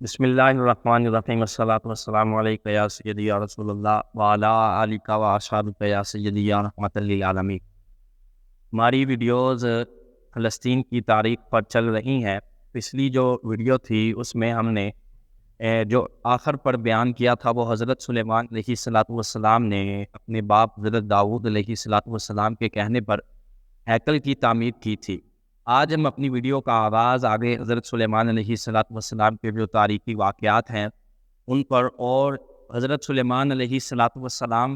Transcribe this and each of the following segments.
بسم اللہ الرحمن الرحیم الصلاۃ والسلام علیک یا سیدی یا رسول اللہ وعلی آلک و اصحابک یا سیدی یا رحمت للعالمین۔ ہماری ویڈیوز فلسطین کی تاریخ پر چل رہی ہیں۔ پچھلی جو ویڈیو تھی اس میں ہم نے جو آخر پر بیان کیا تھا وہ حضرت سلیمان علیہ الصلاۃ والسلام نے اپنے باپ حضرت داؤد علیہ الصلاۃ والسلام کے کہنے پر ہیکل کی تعمیر کی تھی۔ آج ہم اپنی ویڈیو کا آغاز آگے حضرت سلیمان علیہ الصلاۃ والسلام کے جو تاریخی واقعات ہیں ان پر اور حضرت سلیمان علیہ الصلاۃ والسلام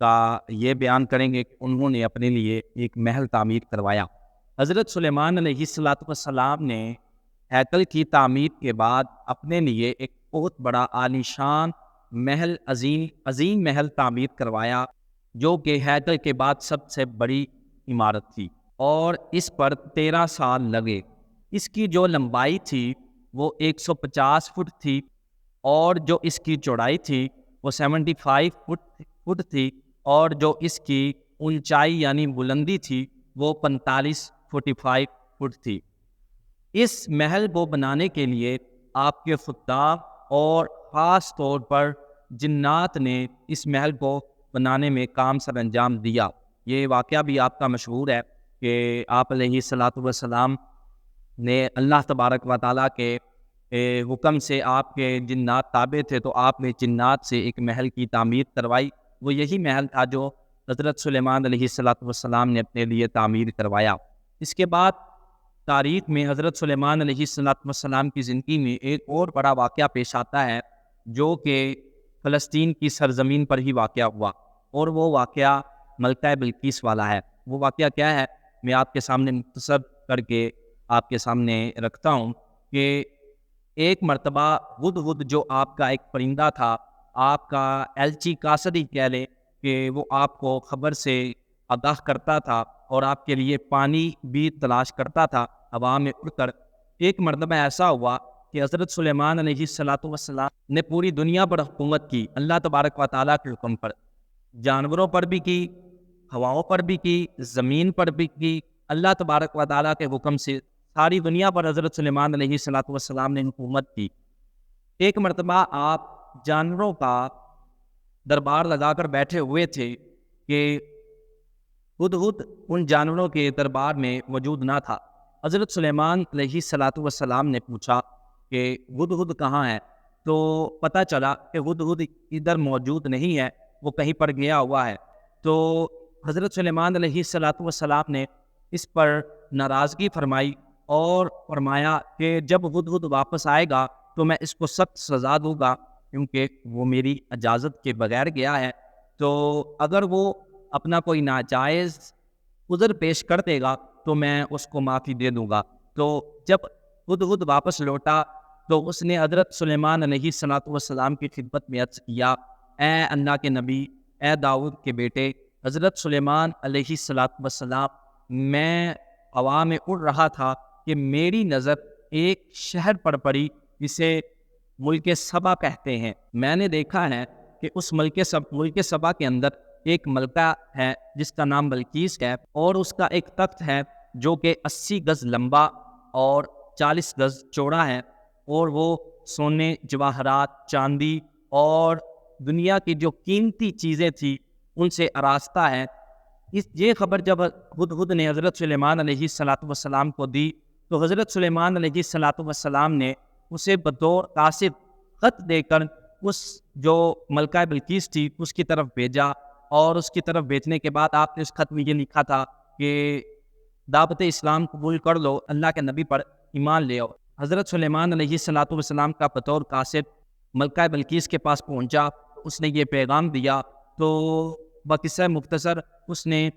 کا یہ بیان کریں گے کہ انہوں نے اپنے لیے ایک محل تعمیر کروایا۔ حضرت سلیمان علیہ الصلاۃ والسلام نے ہیکل کی تعمیر کے بعد اپنے لیے ایک بہت بڑا عالیشان محل عظیم محل تعمیر کروایا، جو کہ ہیکل کے بعد سب سے بڑی عمارت تھی اور اس پر 13 سال لگے۔ اس کی جو لمبائی تھی وہ 150 فٹ تھی اور جو اس کی چوڑائی تھی وہ 75 فٹ تھی اور جو اس کی اونچائی یعنی بلندی تھی وہ 45 فٹ تھی۔ اس محل کو بنانے کے لیے آپ کے خدام اور خاص طور پر جنات نے اس محل کو بنانے میں کام سر انجام دیا۔ یہ واقعہ بھی آپ کا مشہور ہے کہ آپ علیہ الصلاۃ والسلام نے اللہ تبارک و تعالیٰ کے حکم سے آپ کے جنات تابع تھے تو آپ نے جنات سے ایک محل کی تعمیر کروائی۔ وہ یہی محل تھا جو حضرت سلیمان علیہ الصلاۃ والسلام نے اپنے لیے تعمیر کروایا۔ اس کے بعد تاریخ میں حضرت سلیمان علیہ الصلاۃ والسلام کی زندگی میں ایک اور بڑا واقعہ پیش آتا ہے جو کہ فلسطین کی سرزمین پر ہی واقعہ ہوا، اور وہ واقعہ ملکہ بلقیس والا ہے۔ وہ واقعہ کیا ہے میں آپ کے سامنے مختصر کر کے آپ کے سامنے رکھتا ہوں کہ ایک مرتبہ ہدہد جو آپ کا ایک پرندہ تھا، آپ کا ایلچی کاسدی کہہ لیں کہ وہ آپ کو خبر سے آگاہ کرتا تھا اور آپ کے لیے پانی بھی تلاش کرتا تھا ہوا میں اڑ کر۔ ایک مرتبہ ایسا ہوا کہ حضرت سلیمان علیہ الصلاۃ والسلام نے پوری دنیا پر حکومت کی، اللہ تبارک و تعالیٰ کے حکم پر، جانوروں پر بھی کی، ہواؤں پر بھی کی، زمین پر بھی کی۔ اللہ تبارک و تعالیٰ کے حکم سے ساری دنیا پر حضرت سلیمان علیہ الصلاۃ والسلام نے حکومت کی۔ ایک مرتبہ آپ جانوروں کا دربار لگا کر بیٹھے ہوئے تھے کہ ہدہد ان جانوروں کے دربار میں موجود نہ تھا۔ حضرت سلیمان علیہ الصلاۃ والسلام نے پوچھا کہ ہدہد کہاں ہے؟ تو پتہ چلا کہ ہدہد ادھر موجود نہیں ہے، وہ کہیں پر گیا ہوا ہے۔ تو حضرت سلیمان علیہ الصلاۃ والسلام نے اس پر ناراضگی فرمائی اور فرمایا کہ جب ہدہد واپس آئے گا تو میں اس کو سخت سزا دوں گا، کیونکہ وہ میری اجازت کے بغیر گیا ہے۔ تو اگر وہ اپنا کوئی ناجائز عذر پیش کر دے گا تو میں اس کو معافی دے دوں گا۔ تو جب ہدہد واپس لوٹا تو اس نے حضرت سلیمان علیہ الصلاۃ والسلام کی خدمت میں عرض کیا، اے اللہ کے نبی، اے داؤد کے بیٹے حضرت سلیمان علیہ الصلاۃ والسلام، میں ہوا میں اڑ رہا تھا کہ میری نظر ایک شہر پر پڑی جسے ملک سبا کہتے ہیں۔ میں نے دیکھا ہے کہ اس ملک سبا کے اندر ایک ملکہ ہے جس کا نام بلقیس ہے، اور اس کا ایک تخت ہے جو کہ 80 گز لمبا اور 40 گز چوڑا ہے، اور وہ سونے، جواہرات، چاندی اور دنیا کی جو قیمتی چیزیں تھیں ان سے آراستہ ہے۔ یہ خبر جب ہدہد نے حضرت سلیمان علیہ الصلاۃ والسلام کو دی تو حضرت سلیمان علیہ الصلاۃ والسلام نے اسے بطور قاصد خط دے کر اس جو ملکہ بلقیس تھی اس کی طرف بھیجا، اور اس کی طرف بھیجنے کے بعد آپ نے اس خط میں یہ لکھا تھا کہ دعوت اسلام قبول کر لو، اللہ کے نبی پر ایمان لے آؤ۔ حضرت سلیمان علیہ الصلاۃ والسلام کا بطور قاصد ملکہ بلقیس کے پاس پہنچا، اس نے یہ پیغام دیا تو بقصہ مختصر اس نے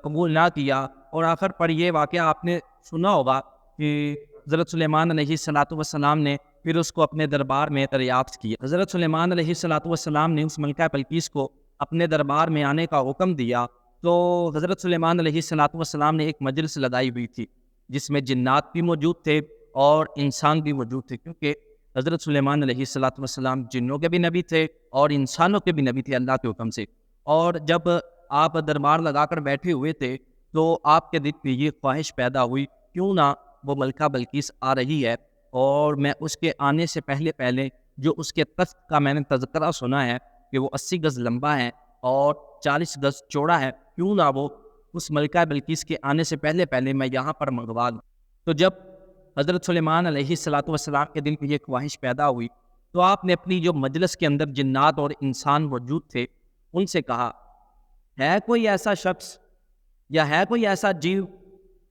قبول نہ کیا، اور آخر پر یہ واقعہ آپ نے سنا ہوگا کہ حضرت سلیمان علیہ الصلاۃ والسلام نے پھر اس کو اپنے دربار میں دریافت کیا۔ حضرت سلیمان علیہ الصلاۃ والسلام نے اس ملکہ بلقیس کو اپنے دربار میں آنے کا حکم دیا تو حضرت سلیمان علیہ الصلاۃ والسلام نے ایک مجلس لگائی ہوئی تھی جس میں جنات بھی موجود تھے اور انسان بھی موجود تھے، کیونکہ حضرت سلیمان علیہ الصلاۃ والسلام جنوں کے بھی نبی تھے اور انسانوں کے بھی نبی تھے اللہ کے حکم سے۔ اور جب آپ دربار لگا کر بیٹھے ہوئے تھے تو آپ کے دل میں یہ خواہش پیدا ہوئی کیوں نہ وہ ملکہ بلقیس آ رہی ہے اور میں اس کے آنے سے پہلے پہلے جو اس کے تخت کا میں نے تذکرہ سنا ہے کہ وہ 80 گز لمبا ہے اور 40 گز چوڑا ہے، کیوں نہ وہ اس ملکہ بلقیس کے آنے سے پہلے پہلے میں یہاں پر منگوا دوں۔ تو جب حضرت سلیمان علیہ السلام کے دل میں یہ خواہش پیدا ہوئی تو آپ نے اپنی جو مجلس کے اندر جنات اور انسان موجود تھے ان سے کہا، ہے کوئی ایسا شخص یا ہے کوئی ایسا جیو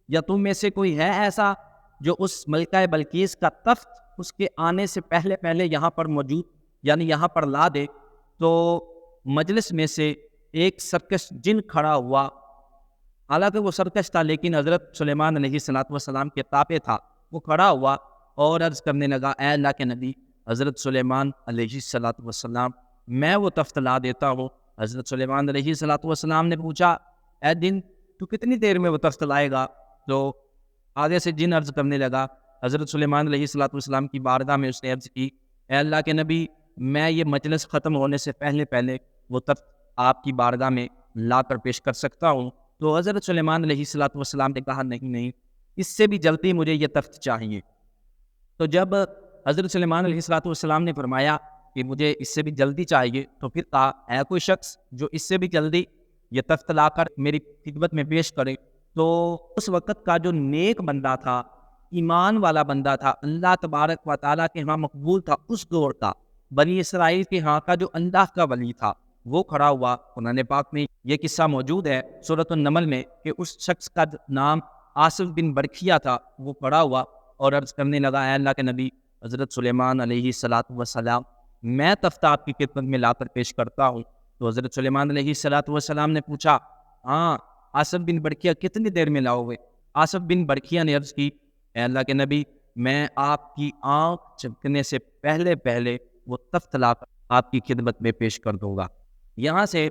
یا تم میں سے کوئی ہے ایسا جو اس ملکہ بلقیس کا تخت اس کے آنے سے پہلے پہلے یہاں پر موجود یعنی یہاں پر لا دے؟ تو مجلس میں سے ایک سرکش جن کھڑا ہوا، حالانکہ وہ سرکش تھا لیکن حضرت سلیمان علیہ السلام کے تابع تھا، وہ کھڑا ہوا اور عرض کرنے لگا، اے اللہ کے نبی حضرت سلیمان علیہ السلام، میں وہ تخت لا دیتا ہوں۔ حضرت سلیمان علیہ السلام نے پوچھا، اے جن تو کتنی دیر میں وہ تخت لائے گا؟ تو آگے سے جن عرض کرنے لگا، حضرت سلیمان علیہ السلام کی بارگاہ میں اس نے عرض کی، اے اللہ کے نبی میں یہ مجلس ختم ہونے سے پہلے پہلے وہ تخت آپ کی بارگاہ میں لا کر پیش کر سکتا ہوں؟ تو حضرت سلیمان علیہ السلام نے کہا، نہیں، اس سے بھی جلدی مجھے یہ تخت چاہیے۔ تو جب حضرت سلیمان علیہ السلام نے فرمایا کہ مجھے اس سے بھی جلدی چاہیے، تو پھر کہا، ہے کوئی شخص جو اس سے بھی جلدی یہ تخت لا کر میری خدمت میں پیش کرے؟ تو اس وقت کا جو نیک بندہ تھا، ایمان والا بندہ تھا، اللہ تبارک و تعالیٰ کے ہاں مقبول تھا، اس دور کا بنی اسرائیل کے ہاں کا جو اللہ کا ولی تھا، وہ کھڑا ہوا۔ قرآن پاک میں یہ قصہ موجود ہے سورۃ النمل میں کہ اس شخص کا نام آصف بن برکھیا تھا، وہ کھڑا ہوا اور عرض کرنے لگا، اے اللہ کے نبی حضرت سلیمان علیہ السلام، میں تخت آپ کی خدمت میں لا کر پیش کرتا ہوں۔ تو حضرت سلیمان علیہ السلام نے پوچھا، ہاں آصف بن برکھیا کتنی دیر میں لاؤ گے؟ آصف بن برکھیا نے عرض کی، اے اللہ کے نبی میں آپ کی آنکھ چمکنے سے پہلے پہلے وہ تخت لا کر آپ کی خدمت میں پیش کر دوں گا۔ یہاں سے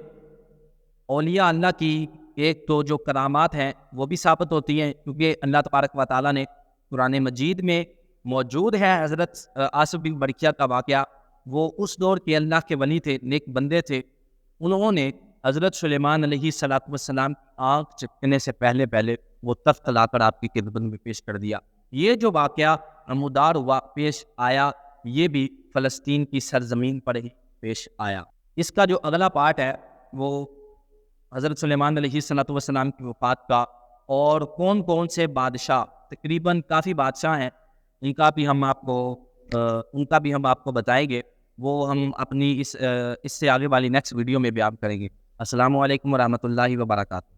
اولیاء اللہ کی ایک تو جو کرامات ہیں وہ بھی ثابت ہوتی ہیں، کیونکہ اللہ تبارک و تعالیٰ نے قرآن مجید میں موجود ہے حضرت آصف بن برکھیا کا واقعہ۔ وہ اس دور کے اللہ کے ولی تھے، نیک بندے تھے، انہوں نے حضرت سلیمان علیہ السلام آنکھ چپکنے سے پہلے پہلے وہ تخت لا کر آپ کی خدمت میں پیش کر دیا۔ یہ جو واقعہ نمودار ہوا، پیش آیا، یہ بھی فلسطین کی سرزمین پر ہی پیش آیا۔ اس کا جو اگلا پارٹ ہے وہ حضرت سلیمان علیہ السلام کی وفات کا، اور کون کون سے بادشاہ، تقریباً کافی بادشاہ ہیں، ان کا بھی ہم آپ کو بتائیں گے۔ وہ ہم اپنی اس سے آگے والی نیکسٹ ویڈیو میں بیان کریں گے۔ السلام علیکم ورحمۃ اللہ وبرکاتہ۔